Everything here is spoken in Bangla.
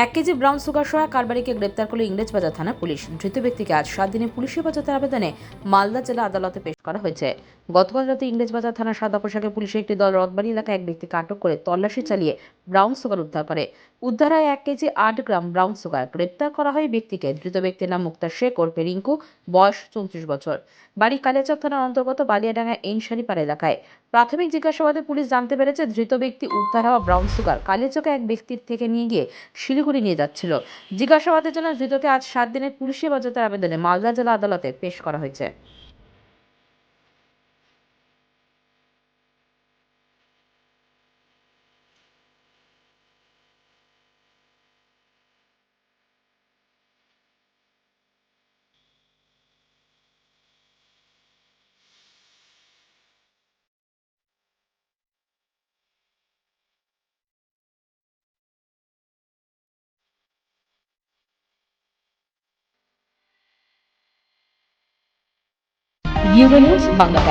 এক কেজি ব্রাউন সুগার সহ কারবারিকে গ্রেপ্তার করল ইংরেজবাজার থানা পুলিশ। ধৃত ব্যক্তিকে আজ 7 দিনের পুলিশি হেফাজতের আবেদনে মালদা জেলা আদালতে পেশ করা হয়েছে। গতকাল রাতে ইংরেজবাজার থানার সাদা পোশাকে পুলিশের একটি দল রথবাড়ি এলাকায় এক ব্যক্তিকে আটক করে তল্লাশি চালিয়ে ব্রাউন সুগার উদ্ধার করে। উদ্ধার হয় 1 কেজি 8 গ্রাম ব্রাউন সুগার। গ্রেপ্তার করা হয় ব্যক্তিকে। ধৃত ব্যক্তির নাম মুক্তার শেখ ওরফে রিঙ্কু, বয়স 34 বছর, বাড়ি কালিয়াচক থানার অন্তর্গত বালিয়াডাঙ্গা এইনসারিপাড়া এলাকায়। প্রাথমিক জিজ্ঞাসাবাদে পুলিশ জানতে পেরেছে ধৃত ব্যক্তি উদ্ধার হওয়া ব্রাউন সুগার কালিয়াচকে এক ব্যক্তির থেকে নিয়ে গিয়ে শিলিগুড়ি নিয়ে যাচ্ছিল। জিজ্ঞাসাবাদের জন্য ধৃতকে আজ 7 দিনের পুলিশি হেফাজতের আবেদনে মালদা জেলা আদালতে পেশ করা হয়েছে। Euro news Bangla.